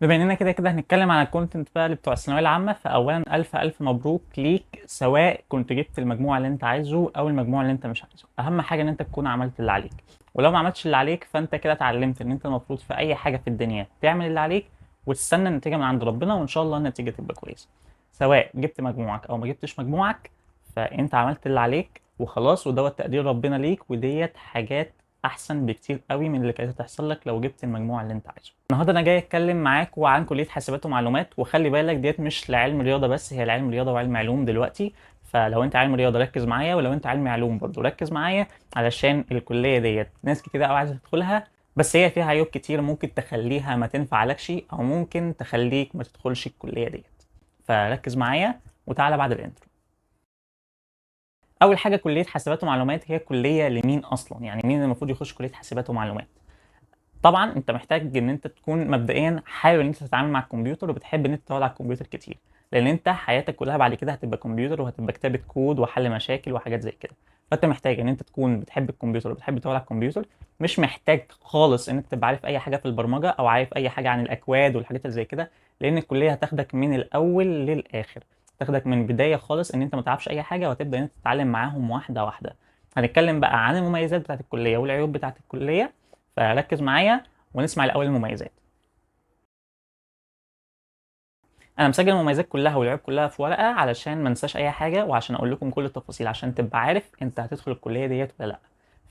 بما اننا كده كده هنتكلم عن الكونتنت بقى اللي بتوع الثانويه العامه، فاولا الف الف مبروك ليك، سواء كنت جبت المجموع اللي انت عايزه او المجموع اللي انت مش عايزه. اهم حاجه ان انت تكون عملت اللي عليك، ولو ما عملتش اللي عليك فانت كده اتعلمت ان انت المفروض في اي حاجه في الدنيا تعمل اللي عليك وتستنى النتيجه من عند ربنا، وان شاء الله النتيجه تبقى كويسه. سواء جبت مجموعك او ما جبتش مجموعك، فانت عملت اللي عليك وخلاص، ودوت تقدير ربنا ليك، وديت حاجات احسن بكتير قوي من اللي كانت هتحصل لك لو جبت المجموع اللي انت عايزه. النهارده انا جاي اتكلم معاك وعن كليه حاسبات ومعلومات، وخلي بالك ديت مش لعلم رياضه بس، هي لعلم رياضه وعلم علوم دلوقتي. فلو انت علم رياضه ركز معايا، ولو انت علم علوم برضه ركز معايا، علشان الكليه ديت ناس كتير قوي عايزه تدخلها، بس هي فيها عيوب كتير ممكن تخليها ما تنفعلكش او ممكن تخليك ما تدخلش الكليه ديت. فركز معايا وتعالى بعد الانترو. اول حاجه، كليه حاسبات ومعلومات هي كليه لمين اصلا؟ يعني مين المفروض يخش كليه حاسبات ومعلومات؟ طبعا انت محتاج ان انت تكون مبدئيا حابب ان انت تتعامل مع الكمبيوتر، وبتحب ان انت تقعد على الكمبيوتر كتير، لان انت حياتك كلها بعد كده هتبقى كمبيوتر، وهتبقى كتابة كود وحل مشاكل وحاجات زي كده. فانت محتاج ان انت تكون بتحب الكمبيوتر وبتحب تقعد على الكمبيوتر. مش محتاج خالص ان انت تبقى عارف اي حاجه في البرمجه او عارف اي حاجه عن الاكواد والحاجات اللي زي كده، لان الكليه هتاخدك من الاول للاخر، تاخدك من البدايه خالص ان انت ما تعرفش اي حاجه، وهتبدا ان انت تتعلم معاهم واحده واحده. هنتكلم بقى عن المميزات بتاعت الكليه والعيوب بتاعت الكليه، فركز معايا ونسمع الاول المميزات. انا مسجل المميزات كلها والعيوب كلها في ورقه علشان ما انساش اي حاجه، وعشان اقول لكم كل التفاصيل عشان تبقى عارف انت هتدخل الكليه ديت ولا لا.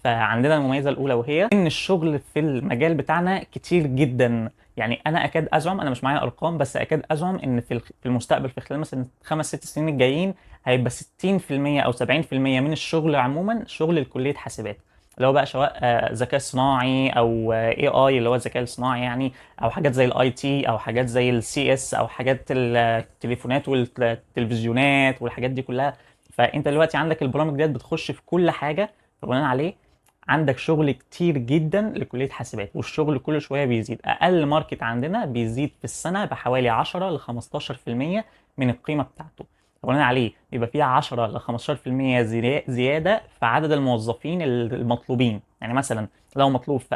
فعندنا المميزه الاولى، وهي ان الشغل في المجال بتاعنا كتير جدا. يعني انا اكاد ازعم، انا مش معايا ارقام بس اكاد ازعم ان في المستقبل، في خلال مثلا 5 6 سنين الجايين، هيبقى 60% او 70% من الشغل عموما شغل الكليه حاسبات، اللي هو بقى سواء ذكاء صناعي او اي اي اللي هو الذكاء الصناعي يعني، او حاجات زي الاي تي، او حاجات زي السي اس، او حاجات التليفونات والتلفزيونات والحاجات دي كلها. فانت دلوقتي عندك البرامج ديت بتخش في كل حاجه، فبناء عليه عندك شغل كتير جدا لكليه حاسبات، والشغل كل شويه بيزيد. اقل ماركت عندنا بيزيد في السنه بحوالي 10 ل 15% من القيمه بتاعته. بناء عليه بيبقى فيها 10 ل 15% زياده في عدد الموظفين المطلوبين. يعني مثلا لو مطلوب في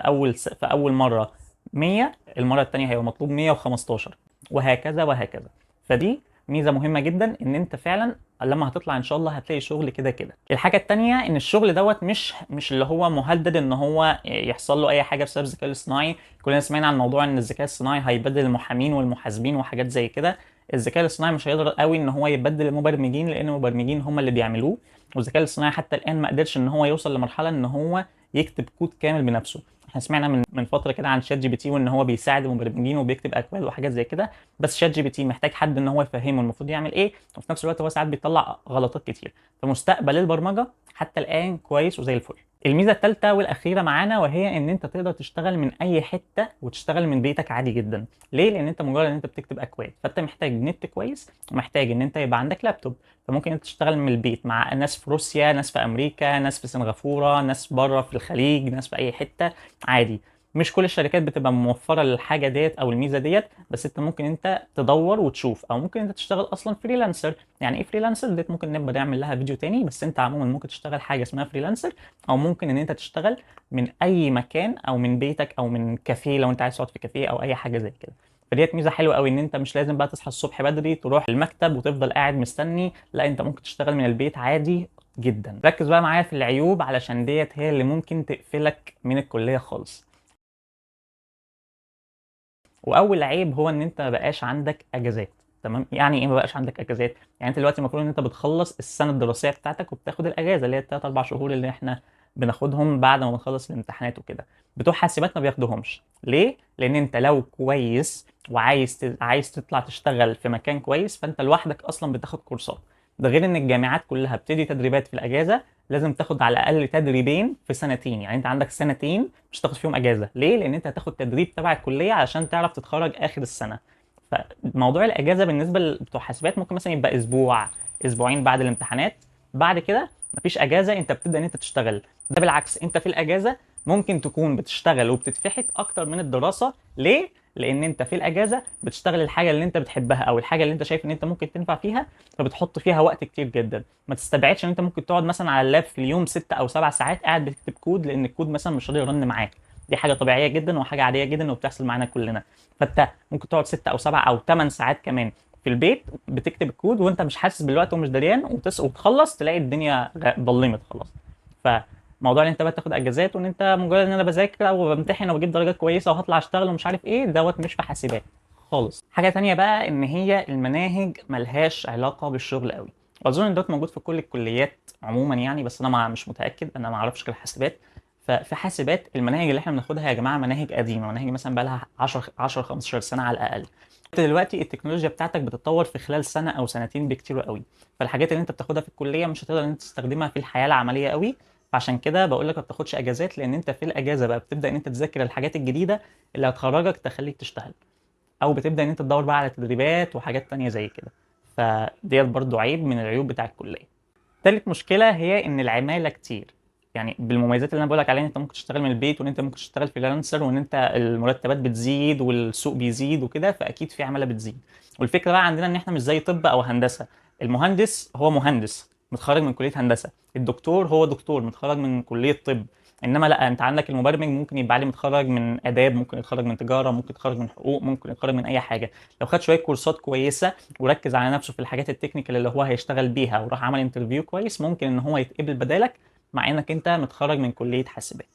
اول مره 100، المره الثانيه هيبقى مطلوب 115، وهكذا وهكذا. فدي ميزه مهمه جدا، ان انت فعلا لما هتطلع ان شاء الله هتلاقي شغل كده كده. الحاجه التانيه، ان الشغل دوت مش اللي هو مهدد ان هو يحصل له اي حاجه بسبب الذكاء الاصطناعي. كلنا سمعنا عن موضوع ان الذكاء الصناعي هيبدل المحامين والمحاسبين وحاجات زي كده. الذكاء الاصطناعي مش هيقدر قوي ان هو يبدل المبرمجين، لان المبرمجين هم اللي بيعملوه، والذكاء الاصطناعي حتى الان ما قدرش ان هو يوصل لمرحله ان هو يكتب كود كامل بنفسه. احنا سمعنا من فتره كده عن شات جي بي تي، وان هو بيساعد المبرمجين وبيكتب اكواد وحاجات زي كده، بس شات جي بي تي محتاج حد ان هو يفهمه المفروض يعمل ايه، وفي نفس الوقت هو ساعات بيطلع غلطات كتير. فمستقبل البرمجه حتى الان كويس وزي الفل. الميزه الثالثه والاخيره معانا، وهي ان انت تقدر تشتغل من اي حته وتشتغل من بيتك عادي جدا. ليه؟ لان انت مجرد ان انت بتكتب اكواد، فانت محتاج نت كويس، ومحتاج ان انت يبقى عندك لابتوب. فممكن انت تشتغل من البيت مع ناس في روسيا، ناس في امريكا، ناس في سنغافوره، ناس بره في الخليج، ناس في اي حته عادي. مش كل الشركات بتبقى موفره الحاجه ديت او الميزه ديت، بس انت ممكن انت تدور وتشوف، او ممكن انت تشتغل اصلا فريلانسر. يعني ايه فريلانسر ديت؟ ممكن نبقى نعمل لها فيديو تاني، بس انت عموما ممكن تشتغل حاجه اسمها فريلانسر، او ممكن ان انت تشتغل من اي مكان، او من بيتك، او من كافيه لو انت عايز تقعد في كافيه او اي حاجه زي كده. فديت ميزه حلوه قوي، ان انت مش لازم بقى تصحى الصبح بدري تروح المكتب وتفضل قاعد مستني، لا انت ممكن تشتغل من البيت عادي جدا. ركز بقى معايا في العيوب، علشان ديت هي اللي ممكن تقفلك من الكليه خالص. واول عيب هو ان انت ما بقاش عندك اجازات. تمام؟ يعني ايه ما بقاش عندك اجازات؟ يعني انت دلوقتي المفروض ان انت بتخلص السنه الدراسيه بتاعتك وبتاخد الاجازه اللي هي 3 4 شهور اللي احنا بناخدهم بعد ما بنخلص الامتحانات وكده. بتوع حاسبات ما بياخدوهمش. ليه؟ لان انت لو كويس وعايز عايز تطلع تشتغل في مكان كويس، فانت لوحدك اصلا بتاخد كورسات. ده غير ان الجامعات كلها بتدي تدريبات في الاجازه، لازم تاخد على الاقل تدريبين في سنتين. يعني انت عندك سنتين مش هتاخد فيهم اجازه. ليه؟ لان انت هتاخد تدريب تبع الكليه علشان تعرف تتخرج اخر السنه. فموضوع الاجازه بالنسبه بتوع حاسبات ممكن مثلا يبقى اسبوع، اسبوعين بعد الامتحانات. بعد كده مفيش اجازه، انت بتبدا ان انت تشتغل. ده بالعكس، انت في الاجازه ممكن تكون بتشتغل وبتتفحت اكتر من الدراسه. ليه؟ لان انت في الاجازه بتشتغل الحاجه اللي انت بتحبها، او الحاجه اللي انت شايف ان انت ممكن تنفع فيها، فبتحط فيها وقت كتير جدا. ما تستبعدش ان انت ممكن تقعد مثلا على اللاب في اليوم 6 او 7 ساعات قاعد بتكتب كود، لان الكود مثلا مش راضي يرن معاك. دي حاجه طبيعيه جدا وحاجه عاديه جدا وبتحصل معانا كلنا. فانت ممكن تقعد 6 او 7 او 8 ساعات كمان في البيت بتكتب الكود وانت مش حاسس بالوقت ومش دريان، وتخلص تلاقي الدنيا ضلمت خلاص. فموضوع ان انت بقى تاخد اجازات وان انت مجرد ان انا بذاكر او بمتحن وبجيب درجات كويسه وهطلع اشتغل ومش عارف ايه دوت، مش في حاسبات خالص. حاجه تانية بقى ان هي المناهج ملهاش علاقه بالشغل قوي. واظن ان دوت موجود في كل الكليات عموما يعني، بس انا مش متاكد، انا ما اعرفش غير حاسبات. ففي حاسبات المناهج اللي احنا بناخدها يا جماعه مناهج قديمه، مناهج مثلا بقى لها 10 15 سنه على الاقل. انت دلوقتي التكنولوجيا بتاعتك بتتطور في خلال سنه او سنتين بكتير قوي، فالحاجات اللي انت بتاخدها في الكليه مش هتقدر ان انت تستخدمها في الحياه العمليه قوي. فعشان كده بقول لك ما بتاخدش اجازات، لان انت في الاجازه بقى بتبدا ان انت تذاكر الحاجات الجديده اللي هتخرجك تخليك تشتغل، او بتبدا ان انت تدور بقى على تدريبات وحاجات تانية زي كده. فديت برضو عيب من العيوب بتاع الكليه. تالت مشكله هي ان العماله كتير. يعني بالمميزات اللي انا بقولك عليها، ان انت ممكن تشتغل من البيت وان انت ممكن تشتغل فريلانسر وان انت المرتبات بتزيد والسوق بيزيد وكده، فاكيد في عماله بتزيد. والفكره بقى عندنا ان احنا مش زي طب او هندسه. المهندس هو مهندس متخرج من كليه هندسه، الدكتور هو دكتور متخرج من كليه طب. انما لا، انت عندك المبرمج ممكن يبقى عليه متخرج من اداب، ممكن يتخرج من تجاره، ممكن يتخرج من حقوق، ممكن يتخرج من اي حاجه. لو خد شويه كورسات كويسه وركز على نفسه في الحاجات التكنيكال اللي هو هيشتغل بيها وراح عمل انترفيو كويس، ممكن ان هو يتقبل بدالك مع انك انت متخرج من كليه حاسبات.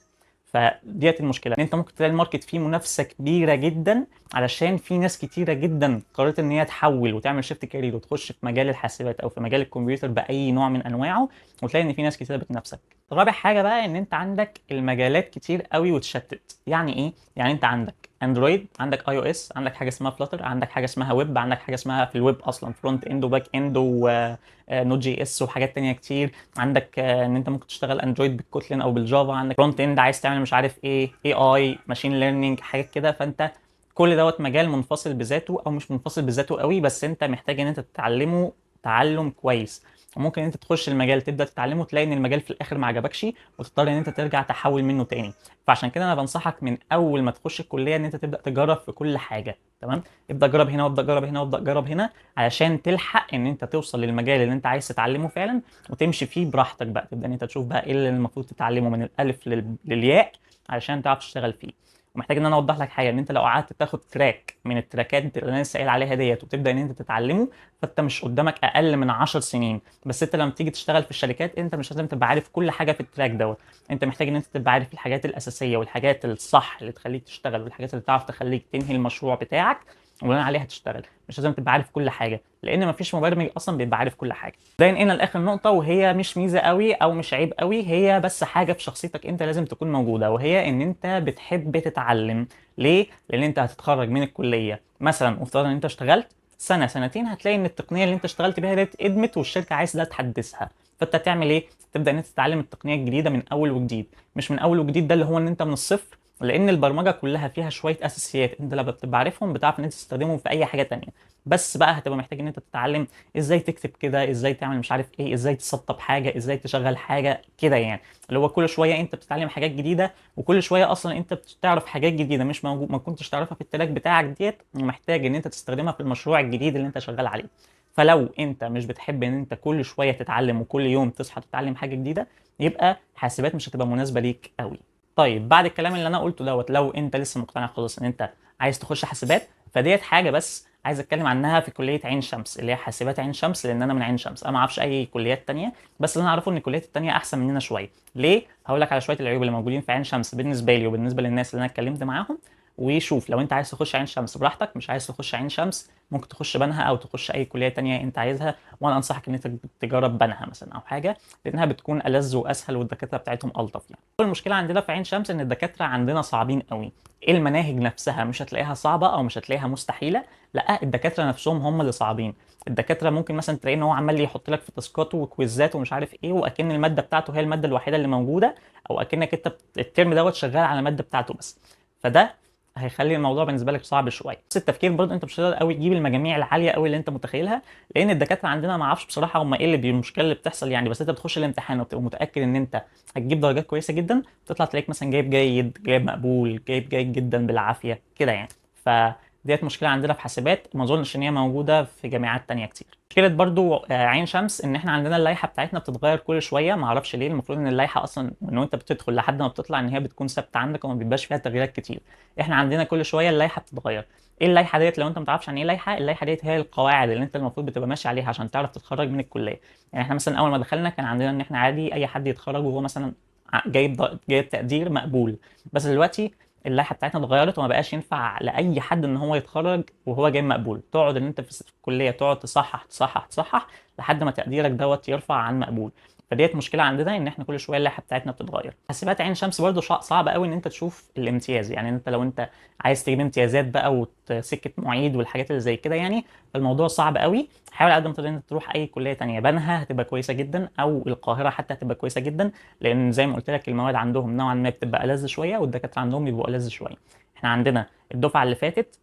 فديت المشكله، ان انت ممكن تلاقي الماركت فيه منافسه كبيره جدا، علشان في ناس كتيره جدا قررت ان هي تحول وتعمل شيفت كارير وتخش في مجال الحاسبات او في مجال الكمبيوتر باي نوع من انواعه، وتلاقي ان في ناس كتيره بتنافسك. رابع حاجه بقى ان انت عندك المجالات كتير قوي وتشتت. يعني ايه؟ يعني انت عندك اندرويد، عندك اي او اس، عندك حاجه اسمها فلاتر، عندك حاجه اسمها ويب، عندك حاجه اسمها في الويب اصلا فرونت اند وباك اند ونوت جي اس وحاجات تانية كتير. عندك ان انت ممكن تشتغل اندرويد بالكوتلين او بالجافا، عندك فرونت اند عايز تعمل مش عارف ايه اي اي ماشين ليرنينج حاجات كده. فانت كل دوت مجال منفصل بذاته او مش منفصل بذاته قوي، بس انت محتاج ان انت تتعلمه تعلم كويس. وممكن انت تخش المجال تبدا تتعلمه تلاقي ان المجال في الاخر ما عجبكش وتضطر ان انت ترجع تحول منه تاني. فعشان كده انا بنصحك من اول ما تخش الكليه ان انت تبدا تجرب في كل حاجه. تمام؟ ابدا جرب هنا وابدا جرب هنا وابدا جرب هنا، علشان تلحق ان انت توصل للمجال اللي انت عايز تتعلمه فعلا وتمشي فيه براحتك بقى. تبدا ان انت تشوف بقى ايه اللي المفروض تتعلمه من الالف للياء علشان تعرف تشتغل فيه. ومحتاج ان انا اوضح لك حاجه، ان انت لو قعدت تاخد تراك من التراكات اللي انا لسه قايل عليها ديت وتبدا ان انت تتعلمه، فانت مش قدامك اقل من 10 سنين. بس انت لما تيجي تشتغل في الشركات انت مش لازم تبقى عارف كل حاجه في التراك دوت. انت محتاج ان انت تبقى عارف الحاجات الاساسيه والحاجات الصح اللي تخليك تشتغل والحاجات اللي تعرف تخليك تنهي المشروع بتاعك وبناء عليها تشتغل. مش لازم تبقى عارف كل حاجه، لان مفيش مبرمج اصلا بيبقى عارف كل حاجه. ده ينقلنا لاخر نقطه، وهي مش ميزه قوي او مش عيب قوي، هي بس حاجه في شخصيتك انت لازم تكون موجوده، وهي ان انت بتحب تتعلم. ليه؟ لان انت هتتخرج من الكليه مثلا وافترض ان انت اشتغلت سنه سنتين، هتلاقي ان التقنيه اللي انت اشتغلت بيها ديت ادمت والشركه عايزه تحدثها. فانت تعمل ايه؟ تبدا ان انت تتعلم التقنيه الجديده من اول وجديد. مش من اول وجديد ده اللي هو ان انت من الصفر، لان البرمجه كلها فيها شويه اساسيات انت لما بتبقى عارفهم بتعرف ان انت تستخدمهم في اي حاجه تانية. بس بقى هتبقى محتاج ان انت تتعلم ازاي تكتب كده، ازاي تعمل مش عارف ايه، ازاي تسطب حاجه، ازاي تشغل حاجه كده يعني. اللي هو كل شويه انت بتتعلم حاجات جديده، وكل شويه اصلا انت بتعرف حاجات جديده مش موجود ما كنتش تعرفها في التراك بتاعك ديت، ومحتاج ان انت تستخدمها في المشروع الجديد اللي انت شغال عليه. فلو انت مش بتحب ان انت كل شويه تتعلم وكل يوم تصحى تتعلم حاجه جديده، يبقى حاسبات مش هتبقى مناسبه ليك قوي. طيب بعد الكلام اللي انا قلته دوت، لو انت لسه مقتنع خالص ان انت عايز تخش حاسبات، فديت حاجه بس عايز اتكلم عنها في كليه عين شمس اللي هي حاسبات عين شمس، لان انا من عين شمس. انا ما اعرفش اي كليات تانية، بس اللي انا اعرفه ان الكليات التانية احسن مننا شويه. ليه؟ هقول لك على شويه العيوب اللي موجودين في عين شمس بالنسبه لي وبالنسبه للناس اللي انا اتكلمت معاهم. وشوف لو انت عايز تخش عين شمس براحتك، مش عايز تخش عين شمس ممكن تخش بنها او تخش اي كليه تانية انت عايزها. وانا انصحك ان انت تجرب بنها مثلا او حاجه، لانها بتكون ألذ واسهل والدكاتره بتاعتهم الطف يعني. المشكله عندنا في عين شمس ان الدكاتره عندنا صعبين قوي. المناهج نفسها مش هتلاقيها صعبه او مش هتلاقيها مستحيله، لا الدكاتره نفسهم هم اللي صعبين. الدكاتره ممكن مثلا تلاقي ان هو عمال يحط لك في تاسكات وكويزات ومش عارف ايه، واكن الماده بتاعته هي الماده الوحيده اللي موجوده، او اكنك انت الترم دوت شغال على الماده بتاعته بس. فده هيخلي الموضوع بالنسبه لك صعب شويه. بس التفكير برضه انت مش هتقدر قوي تجيب المجاميع العاليه قوي اللي انت متخيلها، لان الدكاتره عندنا ما اعرفش بصراحه هم ايه المشكله اللي بتحصل يعني. بس انت بتخش الامتحان وبتبقى متاكد ان انت هتجيب درجات كويسه جدا، تطلع تلاقيك مثلا جايب جيد، جايب مقبول، جايب جيد جدا بالعافيه كده يعني. ديت مشكله عندنا في حاسبات، ما اظنش ان هي موجوده في جامعات تانية كتير. مشكله برضو عين شمس ان احنا عندنا اللائحه بتاعتنا بتتغير كل شويه، ما اعرفش ليه. المفروض ان اللائحه اصلا من وانت بتدخل لحد ما بتطلع ان هي بتكون ثابته عندك وما بيبقاش فيها تغييرات كتير. احنا عندنا كل شويه اللائحه بتتغير. ايه اللائحه ديت؟ لو انت ما تعرفش عن ايه لائحه، اللائحه ديت هي القواعد اللي انت المفروض بتبقى ماشي عليها عشان تعرف تتخرج من الكليه. يعني احنا مثلا اول ما دخلنا كان عندنا ان احنا عادي اي حد يتخرج وهو مثلا جايب تقدير مقبول. بس دلوقتي اللائحه بتاعتنا اتغيرت وما بقاش ينفع لاي حد ان هو يتخرج وهو جاي مقبول. تقعد ان انت في الكليه تقعد تصحح لحد ما تقديرك دوت يرفع عن مقبول. فديت مشكله عندنا ان احنا كل شويه اللائحه بتاعتنا بتتغير. حاسبات عين شمس برضه صعب قوي ان انت تشوف الامتياز. يعني انت لو انت عايز تجيب امتيازات بقى وسكه معيد والحاجات اللي زي كده، يعني الموضوع صعب قوي. حاول على قد ما تقدر انت تروح اي كليه تانية. بنها هتبقى كويسه جدا، او القاهره حتى هتبقى كويسه جدا، لان زي ما قلت لك المواد عندهم نوعا ما بتبقى ألذ شويه والدكاتره عندهم بيبقوا ألذ شويه. احنا عندنا الدفعه اللي فاتت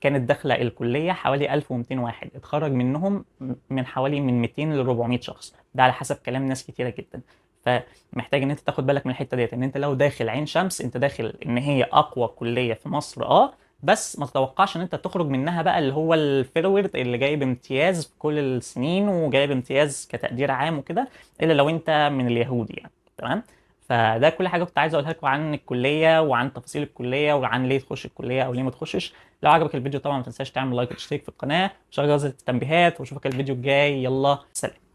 كانت داخله الكليه حوالي 1200 واحد، اتخرج منهم من حوالي من 200 ل 400 شخص، ده على حسب كلام ناس كتيره جدا. فمحتاج ان انت تاخد بالك من الحته ديت، ان انت لو داخل عين شمس انت داخل ان هي اقوى كليه في مصر، بس ما تتوقعش ان انت تخرج منها بقى اللي هو الفيرورد اللي جايب امتياز في كل السنين وجايب امتياز كتقدير عام وكده، الا لو انت من اليهود يعني. تمام. فده كل حاجه كنت عايز اقولها لكم عن الكليه وعن تفاصيل الكليه وعن ليه تخش الكليه او ليه ما تخشش. لو عجبك الفيديو طبعا ما تنساش تعمل لايك وتشترك في القناه وشغل جرس التنبيهات، واشوفك الفيديو الجاي. يلا سلام.